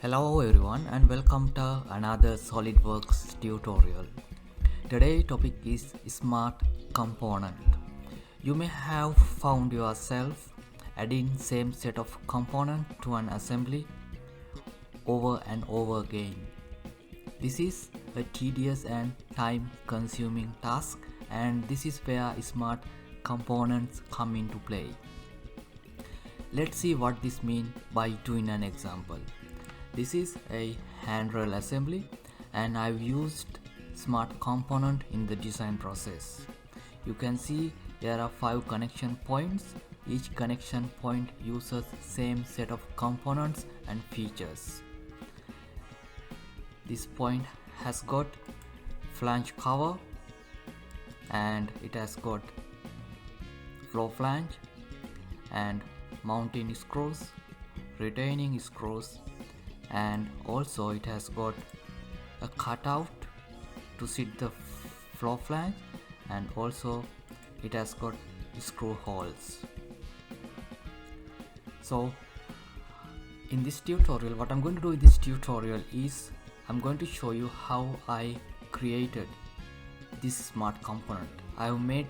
Hello everyone and welcome to another SOLIDWORKS tutorial. Today's topic is smart component. You may have found yourself adding same set of component to an assembly over and over again. This is a tedious and time consuming task, and this is where smart components come into play. Let's see what this means by doing an example. This is a handrail assembly and I've used smart component in the design process. You can see there are 5 connection points. Each connection point uses same set of components and features. This point has got flange cover and it has got floor flange and mounting screws, retaining screws, and also it has got a cutout to sit the floor flange, and also it has got screw holes. So in this tutorial, what I'm going to do in this tutorial is I'm going to show you how I created this smart component. I have made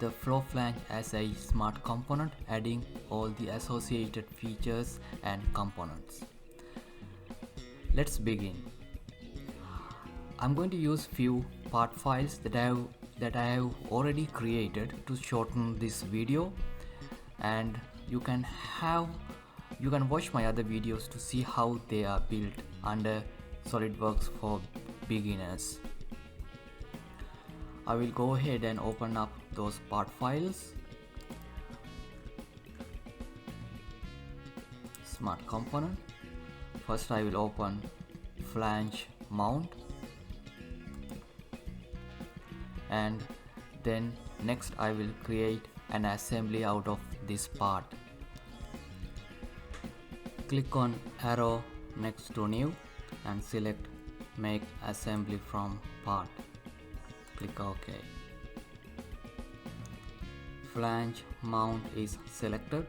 the floor flange as a smart component, adding all the associated features and components. Let's begin. I'm going to use few part files that I have already created to shorten this video, and you can watch my other videos to see how they are built under SOLIDWORKS for beginners. I will go ahead and open up those part files. Smart component. First I will open flange mount, and then next I will create an assembly out of this part. Click on arrow next to new and select make assembly from part. Click OK. Flange mount is selected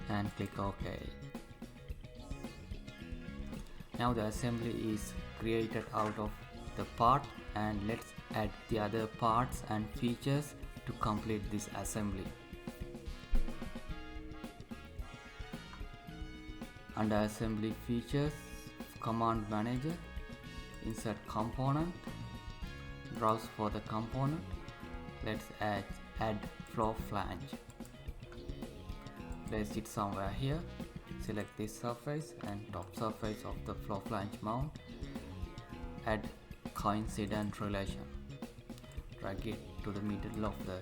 and click OK. Now the assembly is created out of the part, and let's add the other parts and features to complete this assembly. Under assembly features, command manager, insert component, browse for the component. Let's add floor flange. Place it somewhere here. Select this surface and top surface of the floor flange mount. Add coincident relation. Drag it to the middle of the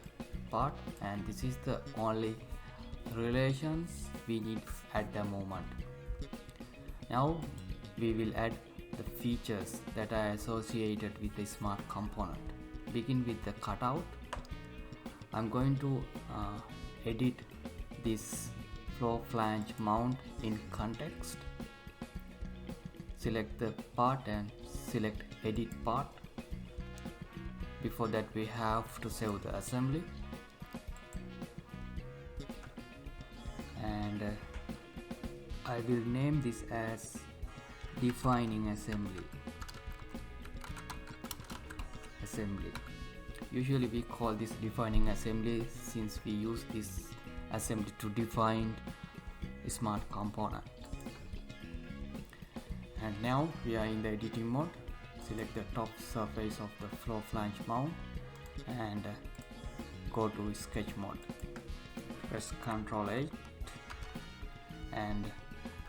part, and this is the only relations we need at the moment. Now we will add the features that are associated with the smart component. Begin with the cutout. I'm going to edit this floor flange mount in context. Select the part and select edit part. Before that we have to save the assembly, and I will name this as defining assembly. Usually we call this defining assembly since we use this assembly to define a smart component. And now we are in the editing mode. Select the top surface of the floor flange mount and go to sketch mode. Press Ctrl 8 and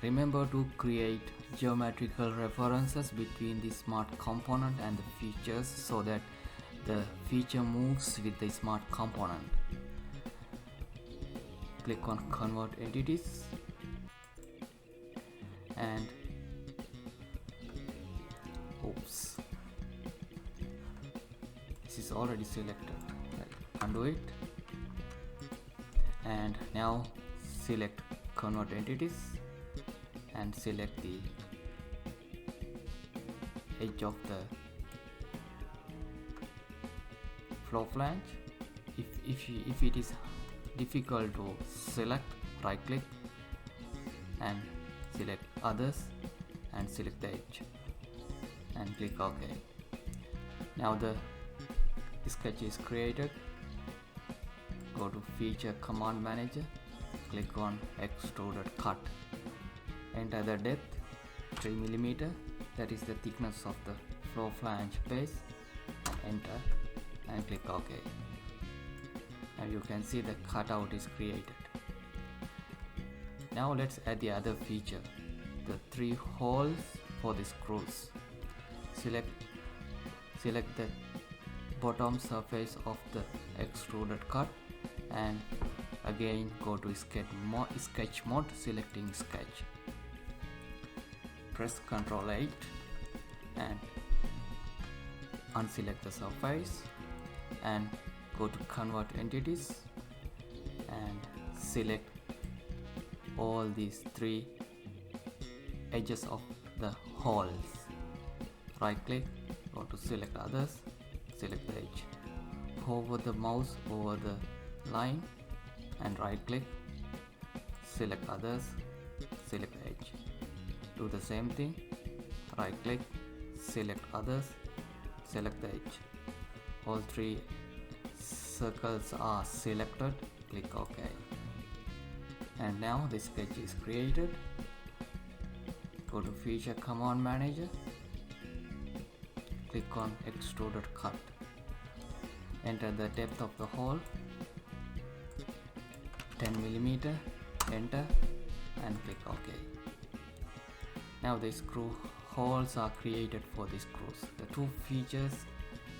remember to create geometrical references between the smart component and the features so that the feature moves with the smart component. Click on convert entities and oops, this is already selected. Undo it, and now select convert entities and select the edge of the floor flange. If it is difficult to select, right click and select others and select the edge and click OK. Now the sketch is created. Go to Feature Command Manager, click on Extruded Cut. Enter the depth 3 mm, that is the thickness of the floor flange base. Enter and click OK. Now you can see the cutout is created. Now let's add the other feature, the 3 holes for the screws. Select the bottom surface of the extruded cut and again go to sketch mode, selecting sketch. Press Ctrl 8 and unselect the surface and go to Convert Entities and select all these 3 edges of the holes. Right click, go to Select Others, select the edge. Hover the mouse over the line and right click, select Others, select the edge. Do the same thing, right click, select Others, select the edge. All 3 circles are selected, click OK. And now the sketch is created. Go to Feature Command Manager, click on Extruded Cut. Enter the depth of the hole 10 mm, enter and click OK. Now the screw holes are created for the screws. The 2 features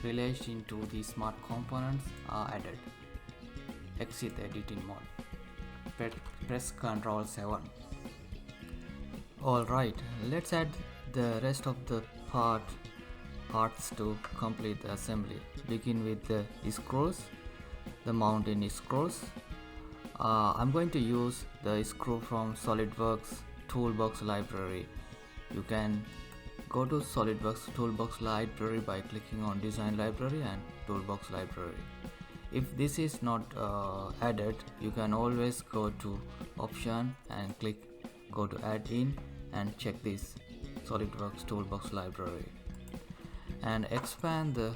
relating to the smart components are added. Exit the editing mode. Press Ctrl 7. Alright, let's add the rest of the parts to complete the assembly. Begin with the screws, the mounting screws. I'm going to use the screw from SOLIDWORKS Toolbox library. You can go to SOLIDWORKS Toolbox library by clicking on Design Library and Toolbox library. If this is not added, you can always go to Option and go to Add In and check this SOLIDWORKS Toolbox library and expand the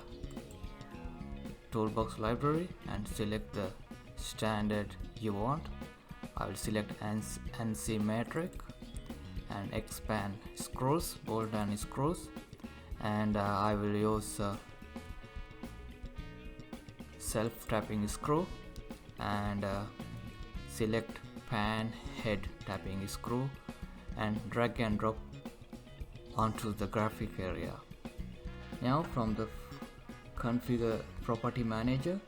Toolbox library and select the standard you want. I will select NC metric and expand screws, bolt and screws, and I will use self-tapping screw and select pan head tapping screw and drag and drop onto the graphic area. Now from the configure property manager,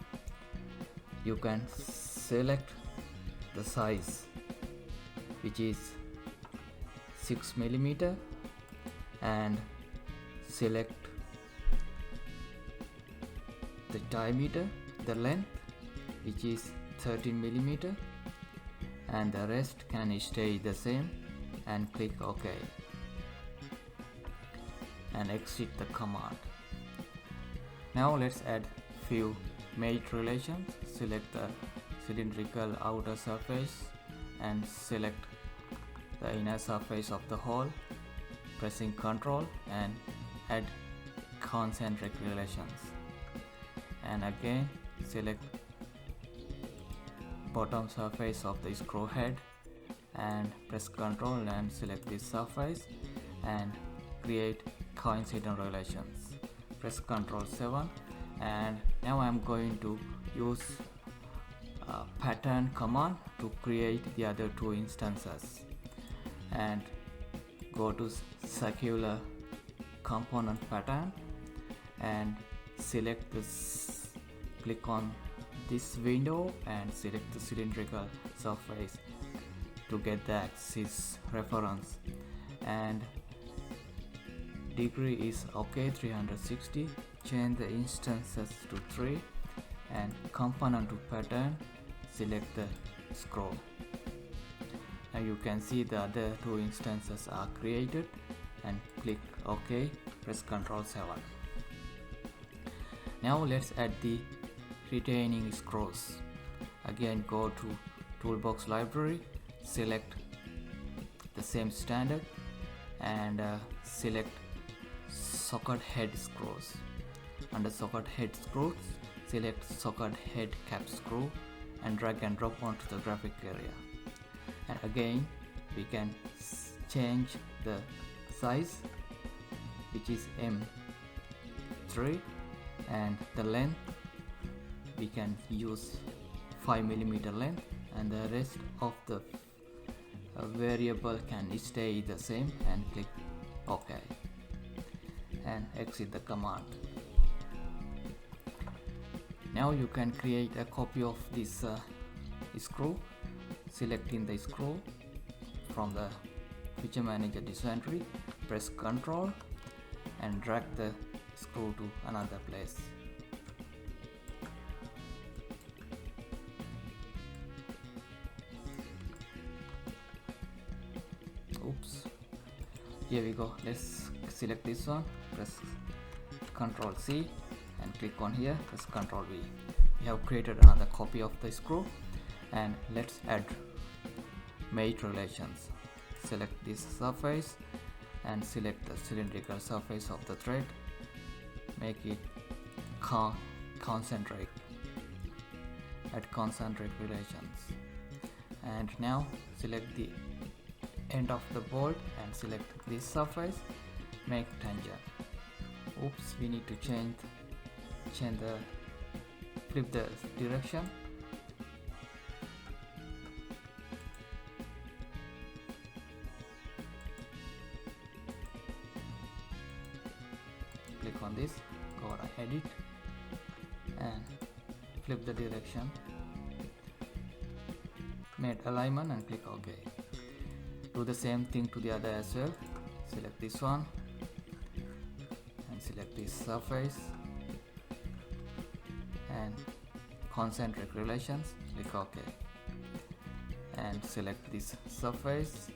you can select the size, which is 6 mm, and select the diameter, the length, which is 13 mm, and the rest can stay the same, and click OK and exit the command. Now let's add few mate relations. Select the cylindrical outer surface and select the inner surface of the hole, pressing Ctrl and add concentric relations, and again select bottom surface of the screw head and press Ctrl and select this surface and create coincident relations. Press Ctrl 7 and now I'm going to use pattern command to create the other 2 instances, and go to circular component pattern and select this, click on this window and select the cylindrical surface to get the axis reference, and degree is OK, 360. Change the instances to 3 and component to pattern, select the scroll. Now you can see the other 2 instances are created and click OK, press Ctrl 7. Now let's add the retaining screws. Again go to Toolbox library, select the same standard and select socket head screws. Under socket head screws, select socket head cap screw and drag and drop onto the graphic area. And again we can change the size, which is M3, and the length we can use 5mm length, and the rest of the variable can stay the same, and click OK and exit the command. Now you can create a copy of this screw, selecting the screw from the feature manager design tree, press Ctrl and drag the screw to another place. Oops, here we go. Let's select this one, press Ctrl C and click on here, press Ctrl V. We have created another copy of the screw, and let's add mate relations. Select this surface and select the cylindrical surface of the thread, make it concentric, add concentric relations, and now select the end of the bolt and select this surface, make tangent. Oops, we need to flip the direction. Click on this, go to edit and flip the direction, made alignment and click OK. Do the same thing to the other as well. Select this one and select this surface and concentric relations, click OK, and select this surface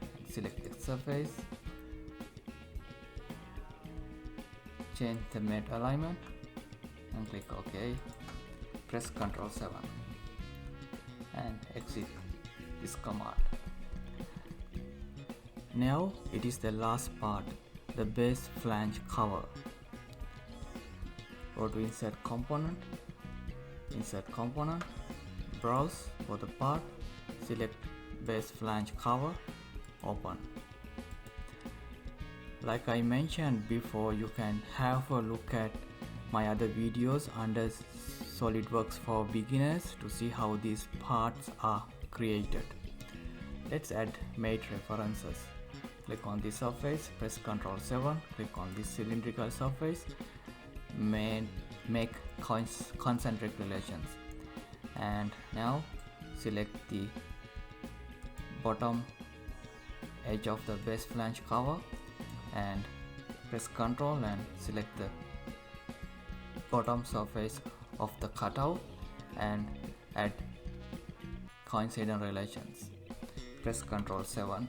and select the surface, change the mate alignment and click OK, press Ctrl 7 and exit this command. Now it is the last part, the base flange cover. Go to insert component, browse for the part, select base flange cover, open. Like I mentioned before, you can have a look at my other videos under SOLIDWORKS for beginners to see how these parts are created. Let's add mate references. Click on the surface, press Ctrl 7, click on this cylindrical surface, make concentric relations, and now select the bottom edge of the base flange cover and press Ctrl and select the bottom surface of the cutout and add coincident relations. Press Ctrl 7.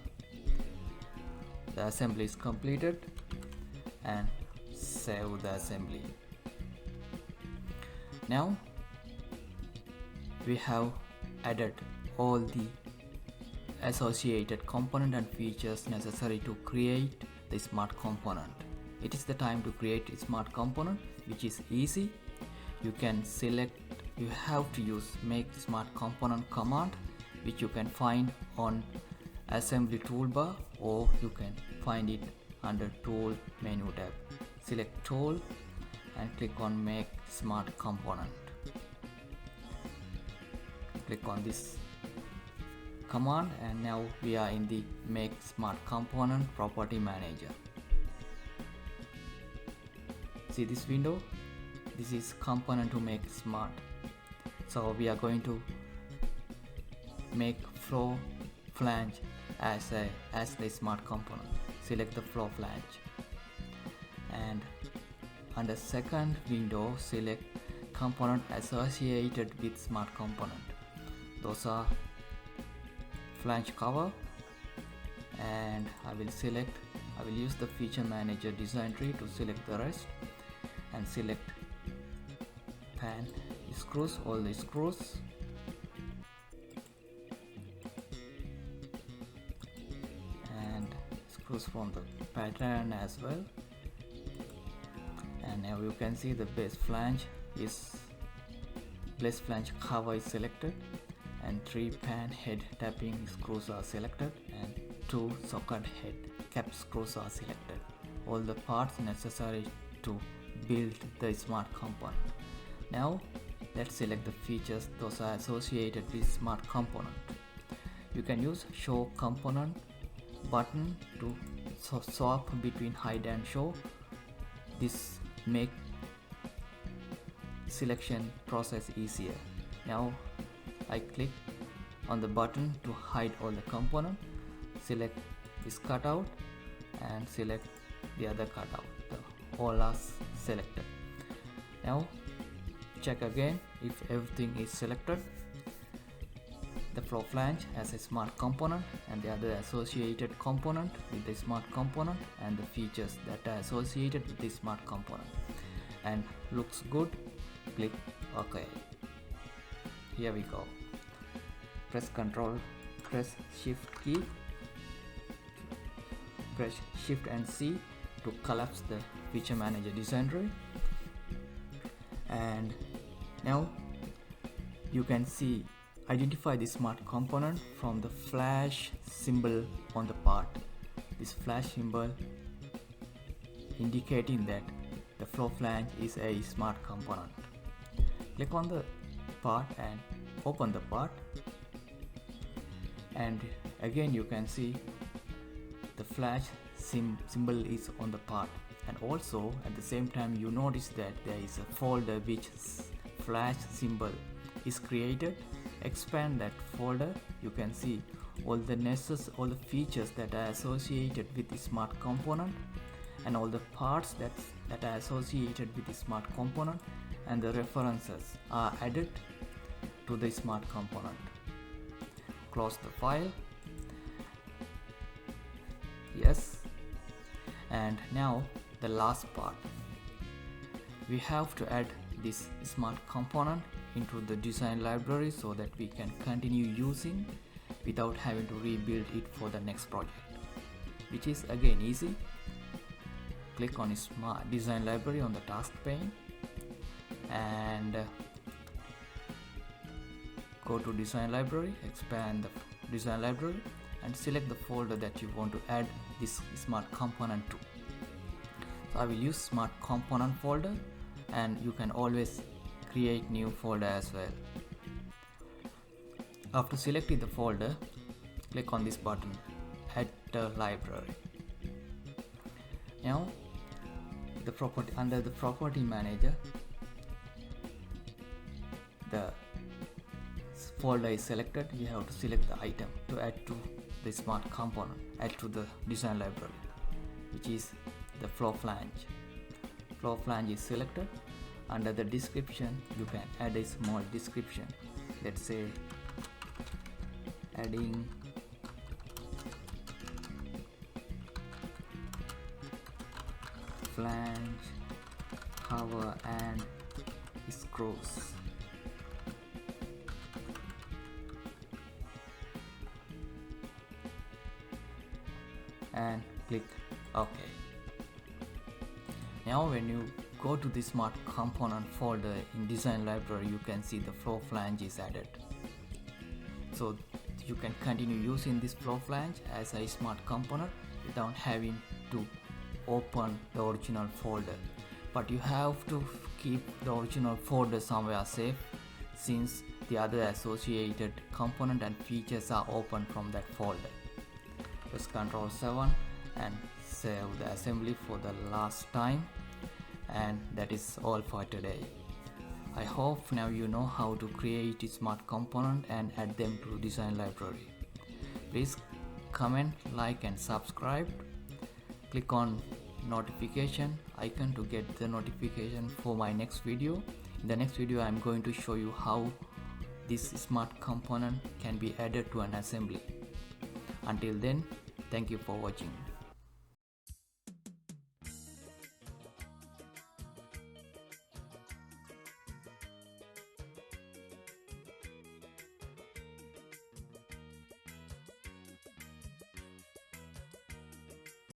The assembly is completed and save the assembly. Now we have added all the associated component and features necessary to create the smart component. It is the time to create a smart component, which is easy. You have to use make smart component command, which you can find on assembly toolbar, or you can find it under tool menu tab. Select tool and click on make smart component. Click on this command and now we are in the make smart component property manager. See this window? This is component to make smart. So we are going to make flow flange as the smart component. Select the flow flange and under second window select component associated with smart component. Those are flange cover, and I will use the feature manager design tree to select the rest and select pan screws, all the screws, screws from the pattern as well. And now you can see the base flange cover is selected, and 3 pan head tapping screws are selected, and 2 socket head cap screws are selected. All the parts necessary to build the smart component. Now let's select the features those are associated with smart component. You can use show component button to swap between hide and show. This make selection process easier. Now I click on the button to hide all the component, select this cutout and select the other cutout. All are selected. Now check again if everything is selected. The floor flange as a smart component and the other associated component with the smart component and the features that are associated with the smart component, and looks good. Click OK. Here we go. Press Shift and C to collapse the feature manager design tray. And now you can see identify the smart component from the flash symbol on the part. This flash symbol indicating that the floor flange is a smart component. Click on the part and open the part, and again you can see the flash symbol is on the part, and also at the same time you notice that there is a folder which flash symbol is created. Expand that folder. You can see all the features that are associated with the smart component and all the parts that are associated with the smart component, and the references are added to the smart component. Close the file. Yes. And now the last part. We have to add this smart component into the design library so that we can continue using without having to rebuild it for the next project, which is again easy. Click on Smart Design Library on the task pane and go to Design Library, expand the Design Library and select the folder that you want to add this smart component to. So I will use Smart Component folder, and you can always create new folder as well. After selecting the folder, click on this button, Add the library. Now under the property manager, the folder is selected. You have to select the item to add to the smart component, add to the design library, which is the floor flange. Floor flange is selected. Under the description, you can add a small description. Let's say adding flange, cover and screws. And click OK. Now when you go to the smart component folder in design library, you can see the floor flange is added. So you can continue using this floor flange as a smart component without having to open the original folder. But you have to keep the original folder somewhere safe, since the other associated component and features are open from that folder. Press Ctrl 7 and save the assembly for the last time. And that is all for today. I hope now you know how to create a smart component and add them to design library. Please comment, like and subscribe. Click on notification icon to get the notification for my next video. In the next video I am going to show you how this smart component can be added to an assembly. Until then, thank you for watching.